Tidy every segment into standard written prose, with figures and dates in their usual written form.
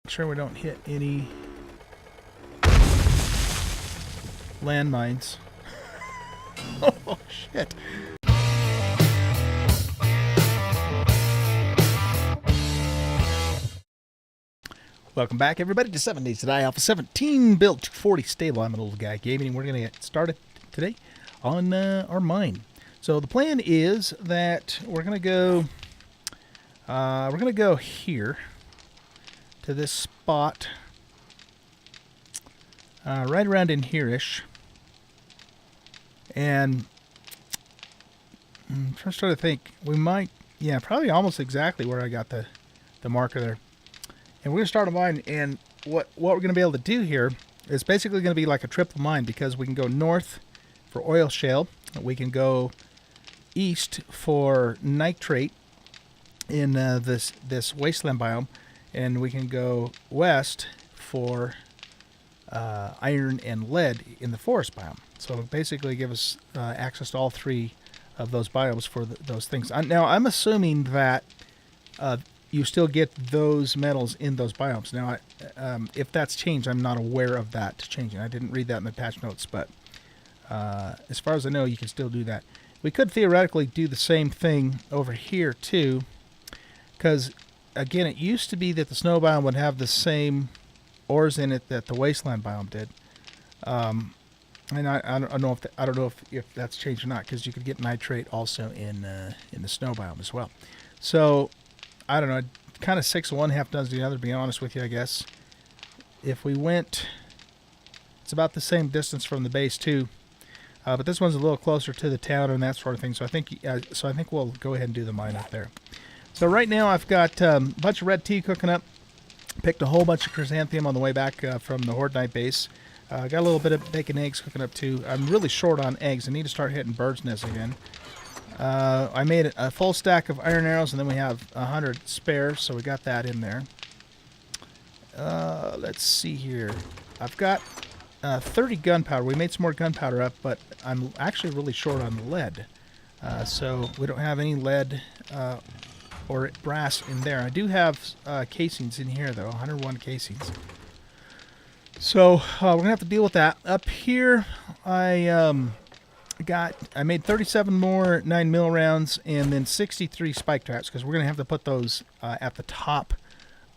make sure we don't hit any landmines. Oh, shit. Welcome back, everybody, to 7 Days Today. Alpha 17 build 240 stable. I'm an old guy gaming, and we're going to get started today on our mine. So the plan is that we're going to go here to this spot, right around in here-ish. And I'm trying to think, we might, yeah, probably almost exactly where I got the marker there. And we're going to start a mine, and what we're going to be able to do here is basically going to be like a triple mine, because we can go north for oil shale, we can go east for nitrate in this wasteland biome, and we can go west for iron and lead in the forest biome. So it'll basically give us access to all three of those biomes for those things. Now, I'm assuming that you still get those metals in those biomes. Now, if that's changed, I'm not aware of that changing. I didn't read that in the patch notes, but as far as I know, you can still do that. We could theoretically do the same thing over here, too, because, again, it used to be that the snow biome would have the same ores in it that the wasteland biome did. And I don't know if that's changed or not, because you could get nitrate also in the snow biome as well. So I don't know, kind of 6 of one, half dozen of the other, to be honest with you, I guess. If we went, it's about the same distance from the base too, but this one's a little closer to the town and that sort of thing. So I think we'll go ahead and do the mine up there. So right now I've got a bunch of red tea cooking up. Picked a whole bunch of chrysanthemum on the way back from the Horde Night base. Got a little bit of bacon eggs cooking up too. I'm really short on eggs. I need to start hitting bird's nests again. I made a full stack of iron arrows, and then we have 100 spares, so we got that in there. Let's see here. I've got 30 gunpowder. We made some more gunpowder up, but I'm actually really short on lead. So we don't have any lead or brass in there. I do have casings in here, though, 101 casings. So we're going to have to deal with that. Up here, I made 37 more 9mm rounds and then 63 spike traps, because we're going to have to put those at the top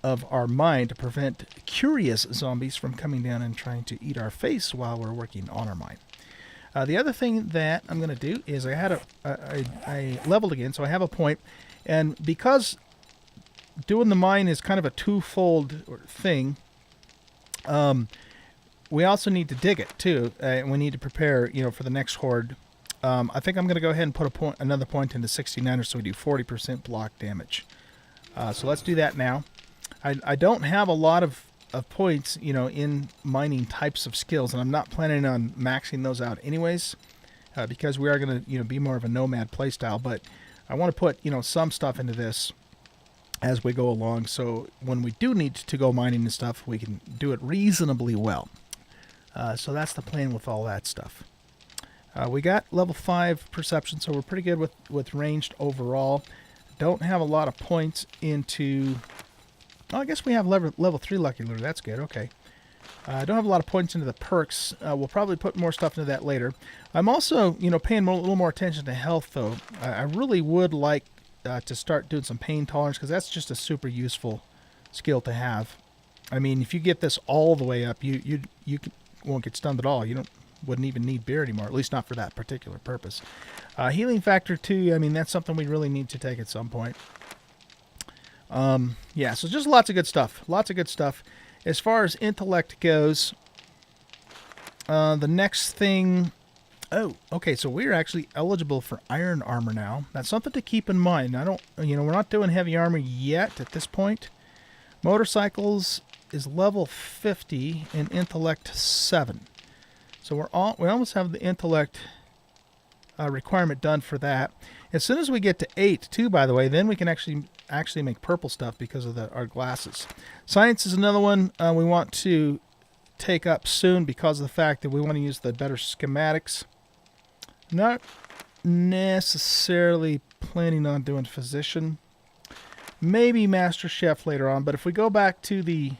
of our mine to prevent curious zombies from coming down and trying to eat our face while we're working on our mine. The other thing that I'm going to do is I leveled again, so I have a point, and because doing the mine is kind of a twofold thing, we also need to dig it too, and we need to prepare, for the next horde. I think I'm going to go ahead and put another point into 69er, so we do 40% block damage. So let's do that now. I don't have a lot of points, in mining types of skills, and I'm not planning on maxing those out anyways, because we are going to, be more of a nomad playstyle. But I want to put, some stuff into this as we go along, so when we do need to go mining and stuff, we can do it reasonably well. So that's the plan with all that stuff. We got level 5 perception, so we're pretty good with ranged overall. Don't have a lot of points into... Oh, I guess we have level 3 lucky looter. That's good. Okay. Don't have a lot of points into the perks. We'll probably put more stuff into that later. I'm also, paying a little more attention to health, though. I really would like to start doing some pain tolerance, because that's just a super useful skill to have. I mean, if you get this all the way up, you won't get stunned at all. You wouldn't even need beer anymore, at least not for that particular purpose. Healing factor 2, I mean, that's something we really need to take at some point. Yeah, so just lots of good stuff. Lots of good stuff. As far as intellect goes, the next thing... Oh, okay, so we're actually eligible for iron armor now. That's something to keep in mind. We're not doing heavy armor yet at this point. Motorcycles is level 50 and intellect 7. So we almost have the intellect requirement done for that. As soon as we get to 8, too, by the way, then we can actually make purple stuff because of our glasses. Science is another one we want to take up soon, because of the fact that we want to use the better schematics. Not necessarily planning on doing physician. Maybe master chef later on, but if we go back to the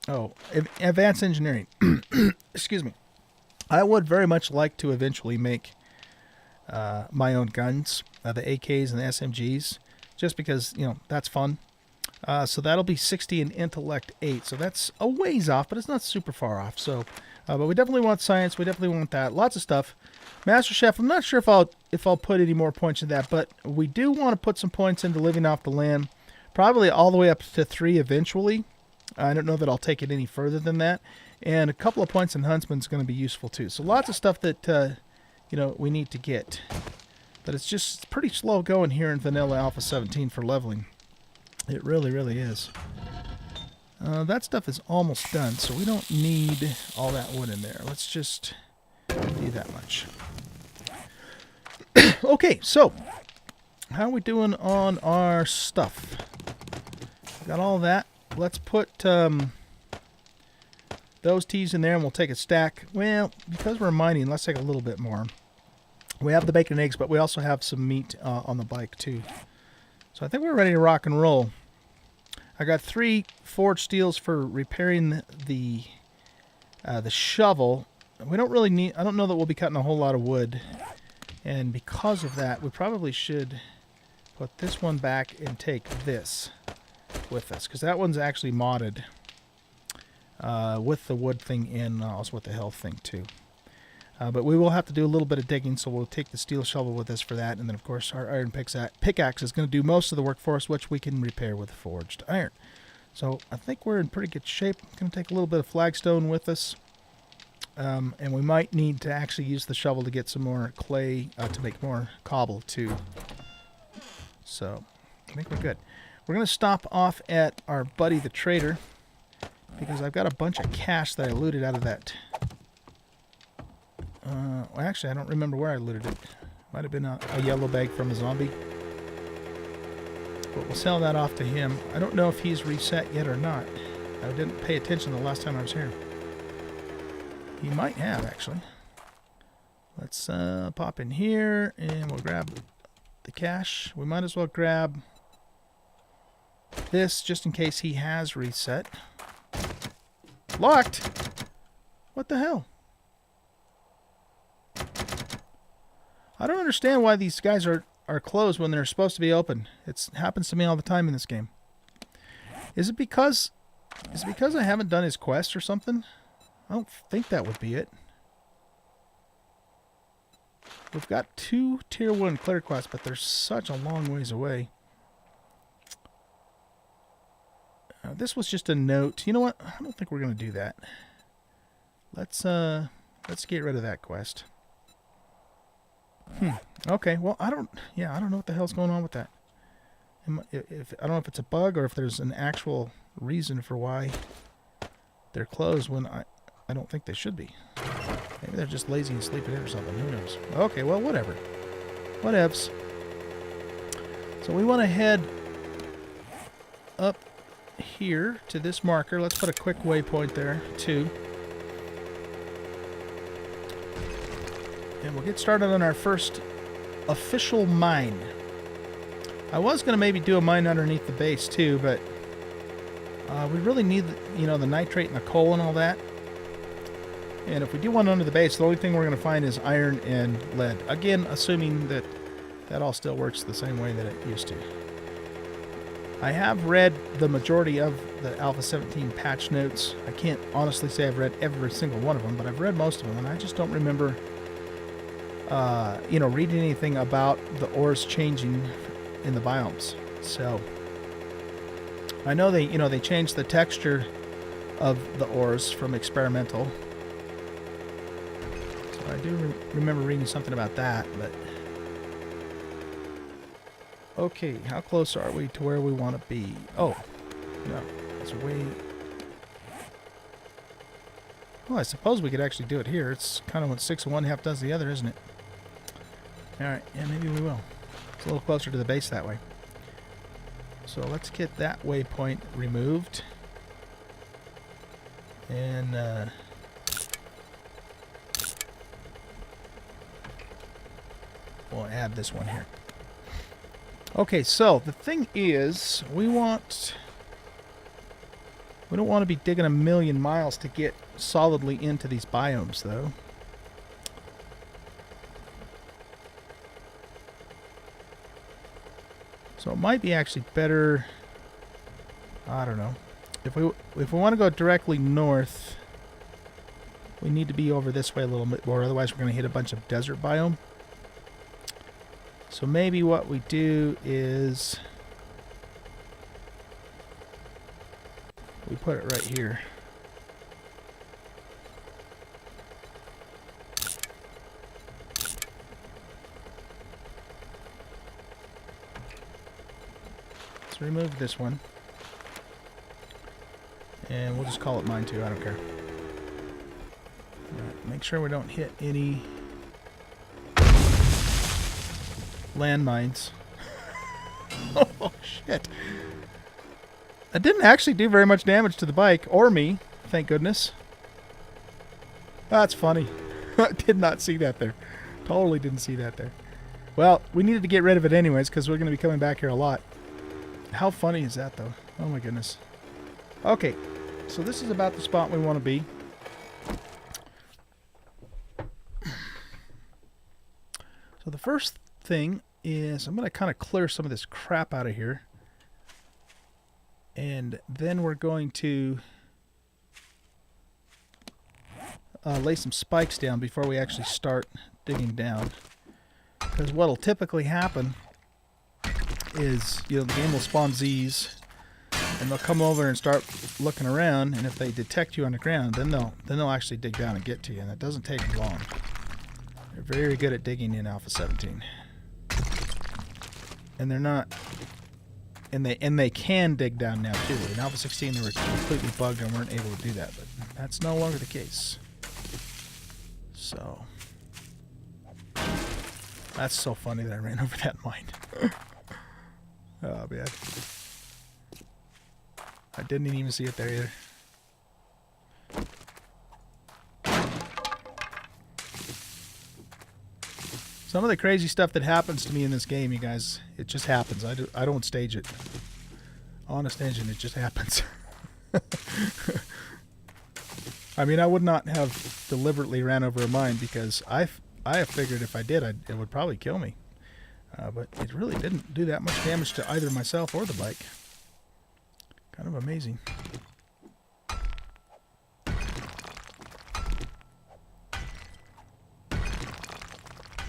Oh, advanced engineering. Excuse me. I would very much like to eventually make my own guns, the AKs and the SMGs, just because, you know, that's fun. So that'll be 60 in intellect 8. So that's a ways off, but it's not super far off. So, but we definitely want science. We definitely want that. Lots of stuff. Master Chef. I'm not sure if I'll put any more points in that, but we do want to put some points into living off the land. Probably all the way up to 3 eventually. I don't know that I'll take it any further than that. And a couple of points in Huntsman is going to be useful too. So lots of stuff that you know, we need to get. But it's just pretty slow going here in vanilla Alpha 17 for leveling. It really, really is. That stuff is almost done, so we don't need all that wood in there. Let's just do that much. Okay, so how are we doing on our stuff? Got all that. Let's put those teas in there, and we'll take a stack. Well, because we're mining, let's take a little bit more. We have the bacon and eggs, but we also have some meat on the bike too. So I think we're ready to rock and roll. I got 3 forged steels for repairing the shovel. We don't really need. I don't know that we'll be cutting a whole lot of wood, and because of that, we probably should put this one back and take this with us, because that one's actually modded with the wood thing in, also with the health thing too. But we will have to do a little bit of digging, so we'll take the steel shovel with us for that. And then, of course, our iron pickaxe is going to do most of the work for us, which we can repair with forged iron. So I think we're in pretty good shape. I'm going to take a little bit of flagstone with us. And we might need to actually use the shovel to get some more clay to make more cobble, too. So I think we're good. We're going to stop off at our buddy the trader, because I've got a bunch of cash that I looted out of that. Well, actually, I don't remember where I looted it. Might have been a yellow bag from a zombie. But we'll sell that off to him. I don't know if he's reset yet or not. I didn't pay attention the last time I was here. He might have, actually. Let's pop in here, and we'll grab the cash. We might as well grab this, just in case he has reset. Locked! What the hell? I don't understand why these guys are closed when they're supposed to be open. It happens to me all the time in this game. Is it because I haven't done his quest or something? I don't think that would be it. We've got 2 tier 1 clear quests, but they're such a long ways away. This was just a note. You know what? I don't think we're going to do that. Let's get rid of that quest. Okay, well, I don't know what the hell's going on with that. I don't know if it's a bug or if there's an actual reason for why they're closed when I don't think they should be. Maybe they're just lazy and sleeping in or something. Who knows? Okay, well, whatever. Whatevs. So we want to head up here to this marker. Let's put a quick waypoint there, too. And we'll get started on our first official mine. I was going to maybe do a mine underneath the base too, but we really need, you know, the nitrate and the coal and all that. And if we do one under the base, the only thing we're going to find is iron and lead. Again, assuming that that all still works the same way that it used to. I have read the majority of the Alpha 17 patch notes. I can't honestly say I've read every single one of them, but I've read most of them, and I just don't remember you know, reading anything about the ores changing in the biomes. So I know they changed the texture of the ores from experimental. So I do remember reading something about that, but okay, how close are we to where we want to be? Oh, no, it's way. Well, I suppose we could actually do it here. It's kind of what 6 of one, half does the other, isn't it? Alright, yeah, maybe we will. It's a little closer to the base that way. So let's get that waypoint removed. And we'll add this one here. Okay, so the thing is, we want We don't want to be digging a million miles to get solidly into these biomes, though. So it might be actually better, I don't know. If we want to go directly north, we need to be over this way a little bit more, otherwise we're going to hit a bunch of desert biome. So maybe what we do is we put it right here. Let's remove this one. And we'll just call it mine too, I don't care. Right, make sure we don't hit any landmines. Oh, shit. That didn't actually do very much damage to the bike, or me, thank goodness. That's funny. I did not see that there. Totally didn't see that there. Well, we needed to get rid of it anyways, because we're going to be coming back here a lot. How funny is that, though? Oh, my goodness. Okay, so this is about the spot we want to be. So the first thing is I'm going to kind of clear some of this crap out of here. And then we're going to lay some spikes down before we actually start digging down. Because what will typically happen is, you know, the game will spawn Z's, and they'll come over and start looking around, and if they detect you on the ground, then they'll actually dig down and get to you, and it doesn't take long. They're very good at digging in Alpha 17. And they're not, and they can dig down now too. In Alpha 16 they were completely bugged and weren't able to do that, but that's no longer the case. So that's so funny that I ran over that mine. Oh man. I didn't even see it there either. Some of the crazy stuff that happens to me in this game, you guys, it just happens. I don't stage it. Honest engine, it just happens. I mean, I would not have deliberately ran over a mine because I have figured if I did, it would probably kill me. But it really didn't do that much damage to either myself or the bike. Kind of amazing.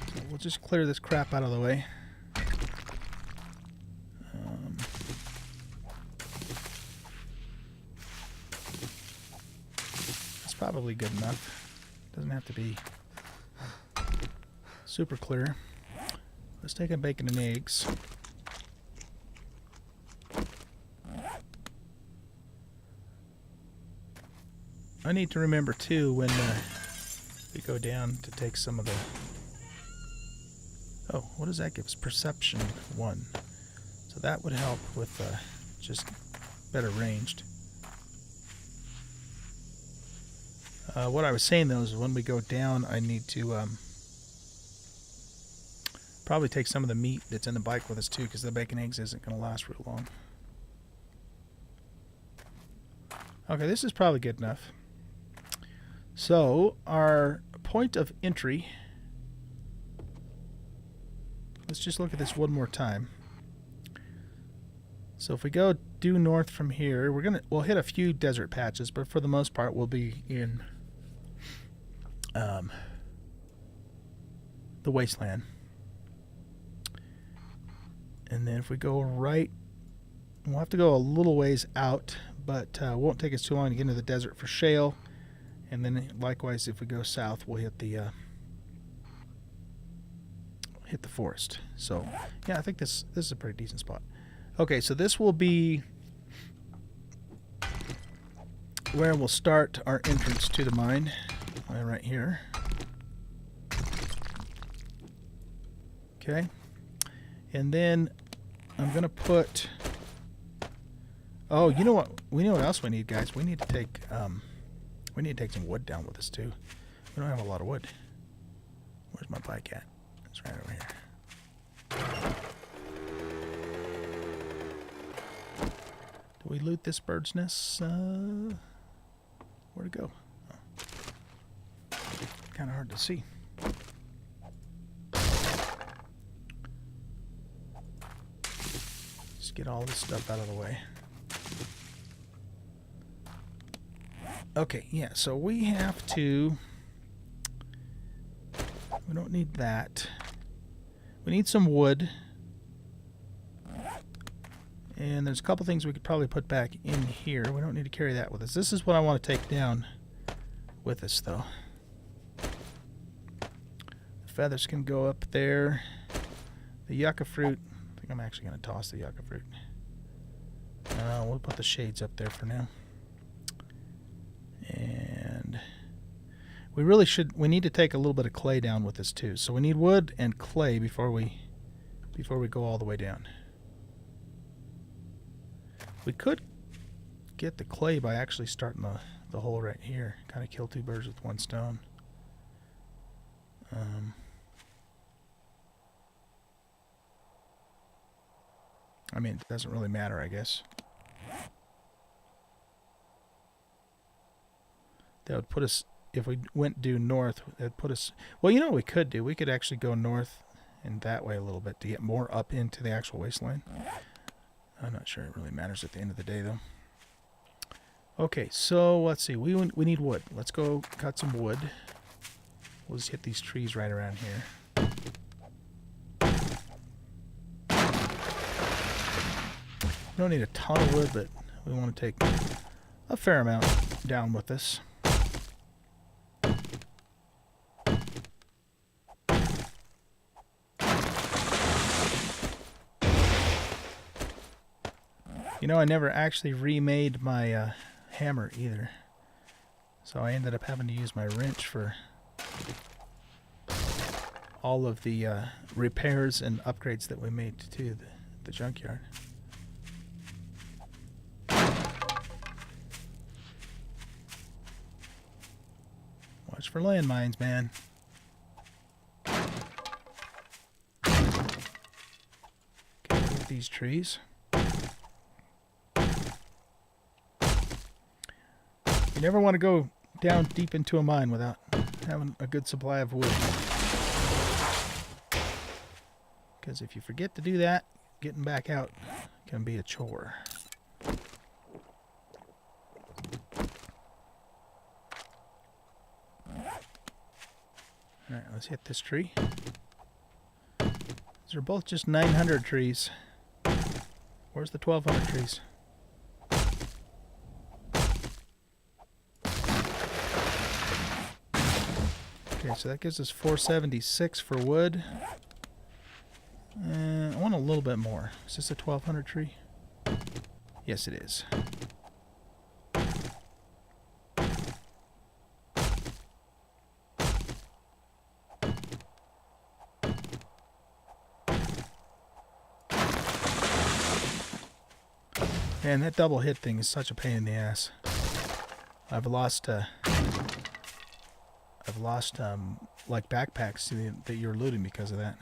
So we'll just clear this crap out of the way. That's probably good enough. Doesn't have to be super clear. Let's take a bacon and eggs. I need to remember too when we go down to take some of the... Oh, what does that give us? Perception 1. So that would help with just better ranged. What I was saying though is when we go down, I need to probably take some of the meat that's in the bike with us too, because the bacon eggs isn't going to last real long. Okay, this is probably good enough. So our point of entry, let's just look at this one more time. So if we go due north from here, we'll hit a few desert patches, but for the most part we'll be in the wasteland. And then if we go right, we'll have to go a little ways out, but it won't take us too long to get into the desert for shale. And then likewise, if we go south, we'll hit the forest. So yeah, I think this is a pretty decent spot. Okay, so this will be where we'll start our entrance to the mine, right here. Okay, and then I'm gonna put. Oh, you know what? We know what else we need, guys. We need to take some wood down with us too. We don't have a lot of wood. Where's my bike at? It's right over here. Shall we loot this bird's nest? Where'd it go? Oh. Kind of hard to see. Just get all this stuff out of the way. Okay, yeah, so we have to... We don't need that. We need some wood. And there's a couple things we could probably put back in here. We don't need to carry that with us. This is what I want to take down with us, though. The feathers can go up there. The yucca fruit. I think I'm actually going to toss the yucca fruit. We'll put the shades up there for now. And we really should. We need to take a little bit of clay down with us too. So we need wood and clay before we go all the way down. We could get the clay by actually starting the hole right here. Kind of kill two birds with one stone. I mean, it doesn't really matter, I guess. That would put us, if we went due north, that would put us, well, you know what we could do? We could actually go north and that way a little bit to get more up into the actual wasteland. I'm not sure it really matters at the end of the day, though. Okay, so let's see. We need wood. Let's go cut some wood. We'll just hit these trees right around here. We don't need a ton of wood, but we want to take a fair amount down with us. You know, I never actually remade my hammer either. So I ended up having to use my wrench for all of the repairs and upgrades that we made to the junkyard. Watch for landmines, man. Okay, look at these trees. You never want to go down deep into a mine without having a good supply of wood. Because if you forget to do that, getting back out can be a chore. Alright, let's hit this tree. These are both just 900 trees. Where's the 1200 trees? Okay, so that gives us 476 for wood. I want a little bit more. Is this a 1200 tree? Yes, it is. Man, that double hit thing is such a pain in the ass. I've lost like backpacks that you're looting because of that.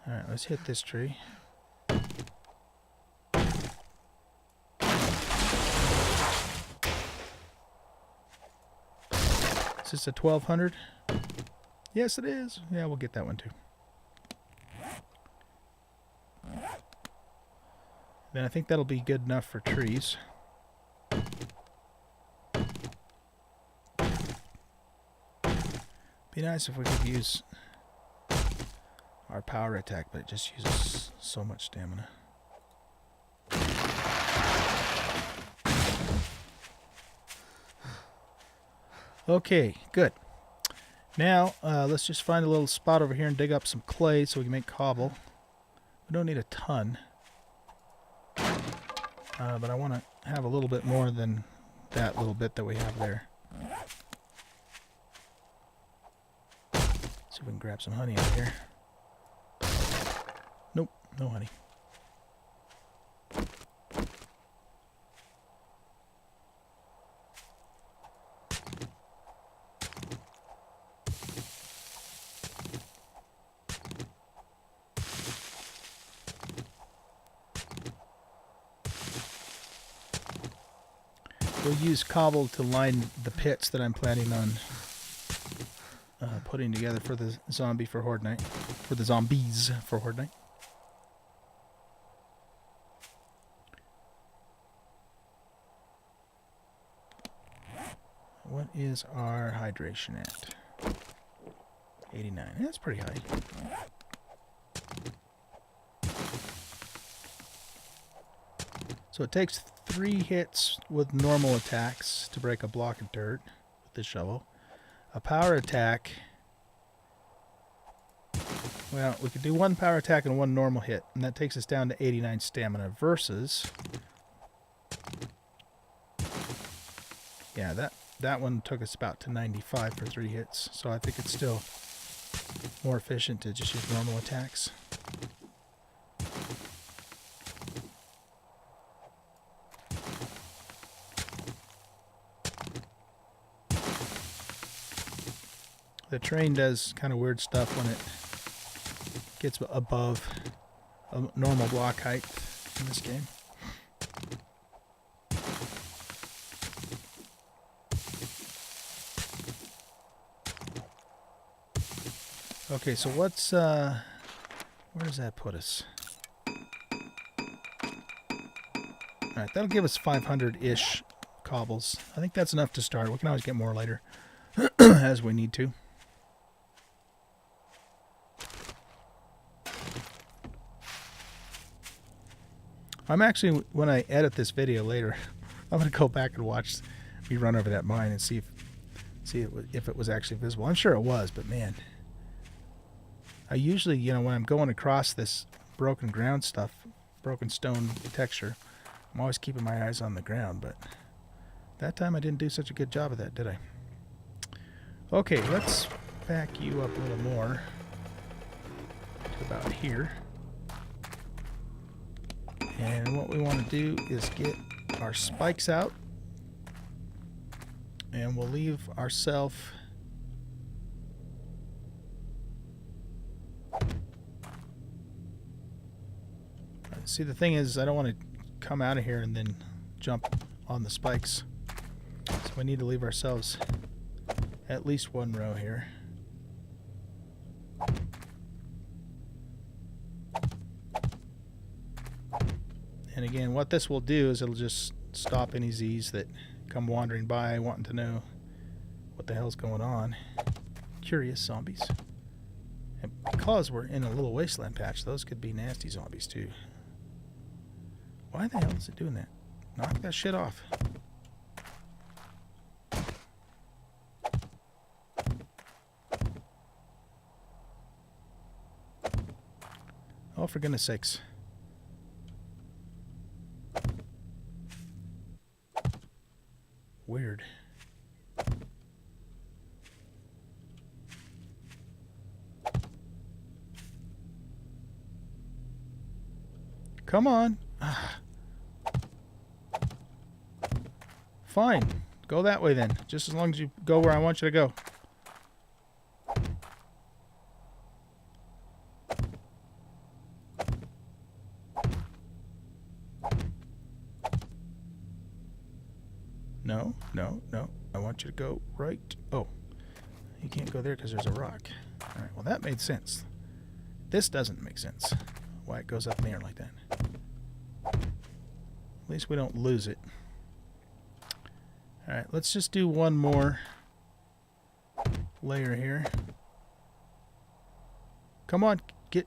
Alright, let's hit this tree. Is this a 1200? Yes, it is. Yeah, we'll get that one too. Then I think that'll be good enough for trees. Be nice if we could use our power attack, but it just uses so much stamina. Okay, good. Now, let's just find a little spot over here and dig up some clay so we can make cobble. We don't need a ton. But I want to have a little bit more than that little bit that we have there. See if we can grab some honey out here. Nope, no honey. we'll use cobble to line the pits that I'm planning on putting together for the zombie for Horde Night. For the zombies for Horde Night. What is our hydration at? 89. That's pretty high. So it takes 3 hits with normal attacks to break a block of dirt with the shovel. A power attack. Well, we could do 1 power attack and 1 normal hit, and that takes us down to 89 stamina versus... Yeah, that one took us about to 95 for 3 hits, so I think it's still more efficient to just use normal attacks. The train does kind of weird stuff when it gets above a normal block height in this game. Okay, so what's where does that put us? Alright, that'll give us 500-ish cobbles. I think that's enough to start. We can always get more later as we need to. I'm actually, when I edit this video later, I'm going to go back and watch me run over that mine and see if it was actually visible. I'm sure it was, but man, I usually, you know, when I'm going across this broken ground stuff, broken stone texture, I'm always keeping my eyes on the ground, but that time I didn't do such a good job of that, did I? Okay, let's back you up a little more to about here. And what we want to do is get our spikes out, and we'll leave ourselves see, the thing is, I don't want to come out of here and then jump on the spikes, so we need to leave ourselves at least 1 row here. And again, what this will do is it'll just stop any Z's that come wandering by wanting to know what the hell's going on. Curious zombies. And because we're in a little wasteland patch, those could be nasty zombies too. Why the hell is it doing that? Knock that shit off. Oh, for goodness sakes. Weird. Come on. Fine. Go that way then. Just as long as you go where I want you to go. No, no, no. I want you to go right. Oh, you can't go there because there's a rock. All right, well, that made sense. This doesn't make sense. Why it goes up in the air like that. At least we don't lose it. All right, let's just do 1 more layer here. Come on, get.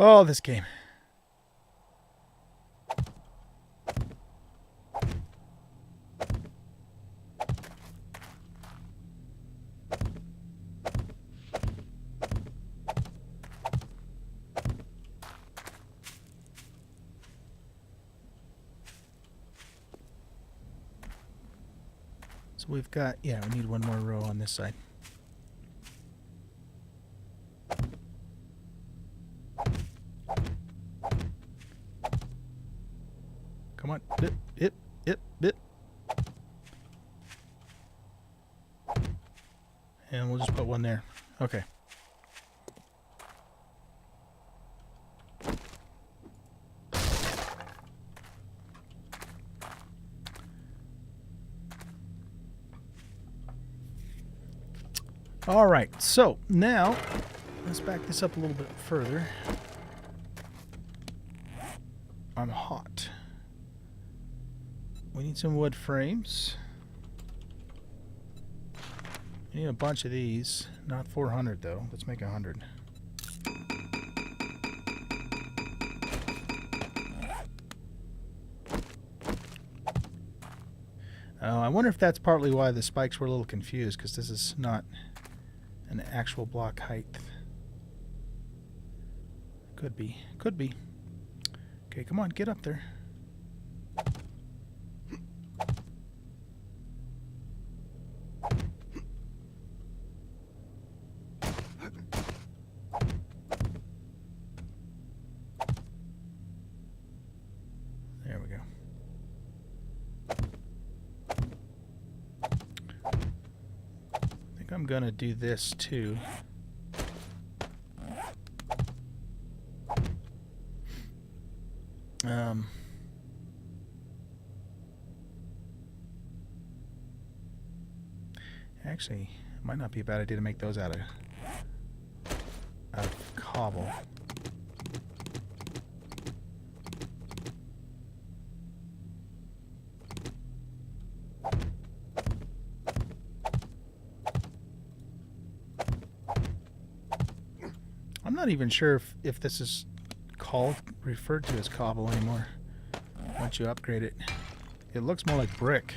Oh, this game. So we've got, yeah, we need 1 more row on this side. Come on. Bip. Okay. All right, so now let's back this up a little bit further. I'm hot. We need some wood frames. We need a bunch of these. Not 400 though. Let's make 100. I wonder if that's partly why the spikes were a little confused, because this is not an actual block height. Could be. Could be. Okay, come on, get up there. There we go. I think I'm gonna do this too. Actually, it might not be a bad idea to make those out of cobble. I'm not even sure if this is referred to as cobble anymore once you upgrade it. It looks more like brick.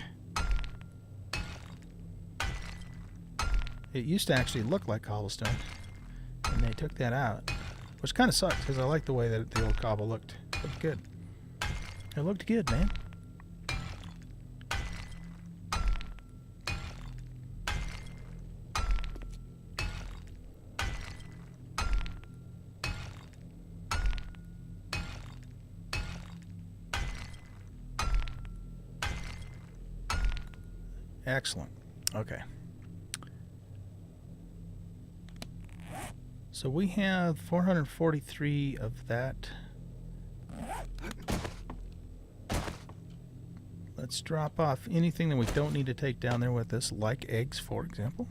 It used to actually look like cobblestone, and they took that out, which kind of sucks because I like the way that the old cobble looked. It looked good. It looked good, man. Excellent. Okay. So we have 443 of that. Let's drop off anything that we don't need to take down there with us, like eggs, for example,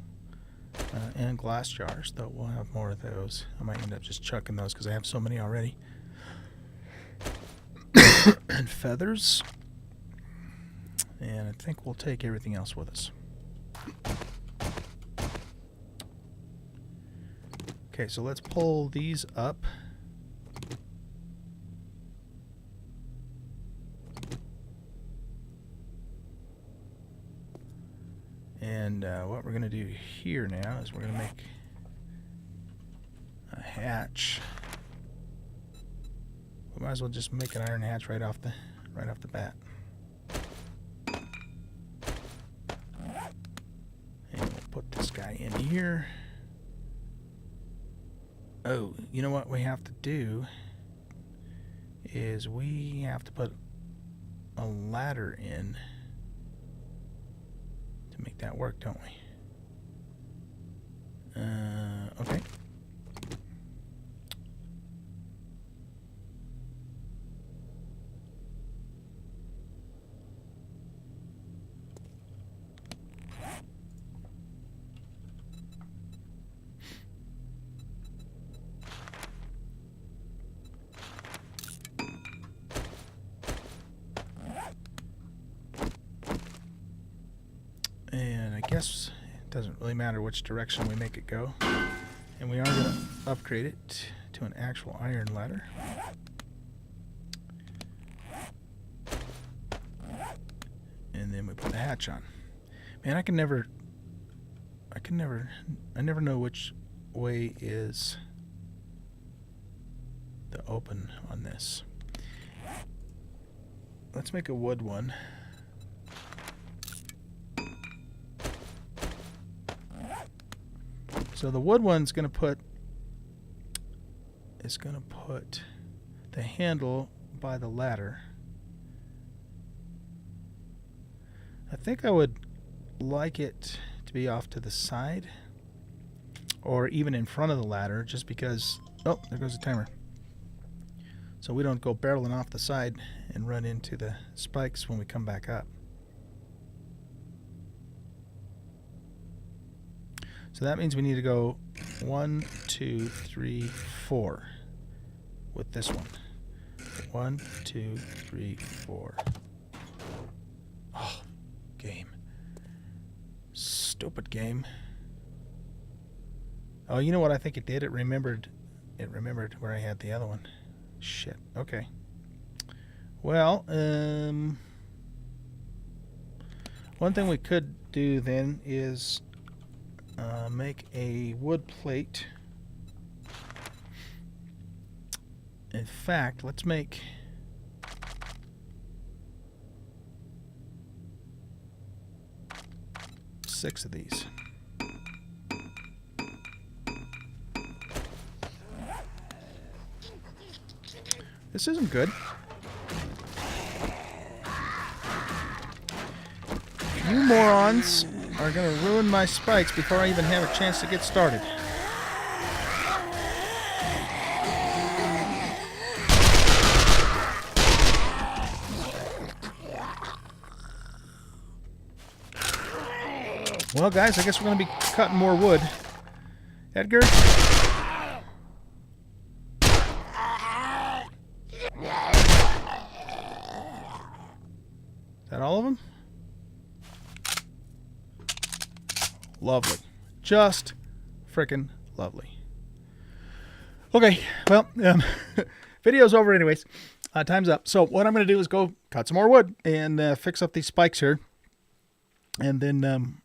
and glass jars, though we'll have more of those. I might end up just chucking those because I have so many already. And feathers. And I think we'll take everything else with us. Okay, so let's pull these up. And what we're going to do here now is we're going to make a hatch. We might as well just make an iron hatch right off the bat. And we'll put this guy in here. Oh, you know what we have to do is we have to put a ladder in to make that work, don't we? Okay. And I guess it doesn't really matter which direction we make it go. And we are going to upgrade it to an actual iron ladder. And then we put the hatch on. Man, I never know which way is the open on this. Let's make a wood one. So the wood one's going to put the handle by the ladder. I think I would like it to be off to the side, or even in front of the ladder, just because... Oh, there goes the timer. So we don't go barreling off the side and run into the spikes when we come back up. So that means we need to go 1, 2, 3, 4 with this one. 1, 2, 3, 4. Oh, game. Stupid game. Oh, you know what I think it did? It remembered where I had the other one. Shit. Okay. Well, one thing we could do then is make a wood plate. In fact, let's make six of these. This isn't good. You morons are going to ruin my spikes before I even have a chance to get started. Well, guys, I guess we're going to be cutting more wood. Edgar? Is that all of them? Lovely. Just frickin' lovely. Okay, well, video's over anyways. Time's up. So what I'm going to do is go cut some more wood and fix up these spikes here. And then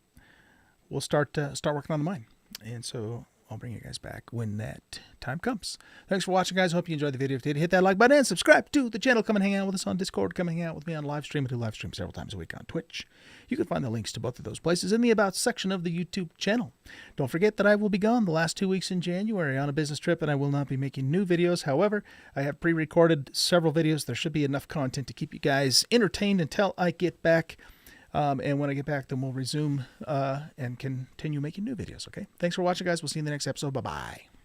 we'll start working on the mine. And so I'll bring you guys back when that time comes. Thanks for watching, guys. Hope you enjoyed the video. If you did, hit that like button and subscribe to the channel. Come and hang out with us on Discord. Come hang out with me on live stream. I do live stream several times a week on Twitch. You can find the links to both of those places in the About section of the YouTube channel. Don't forget that I will be gone the last 2 weeks in January on a business trip, and I will not be making new videos. However, I have pre-recorded several videos. There should be enough content to keep you guys entertained until I get back. And when I get back, then we'll resume and continue making new videos, okay? Thanks for watching, guys. We'll see you in the next episode. Bye-bye.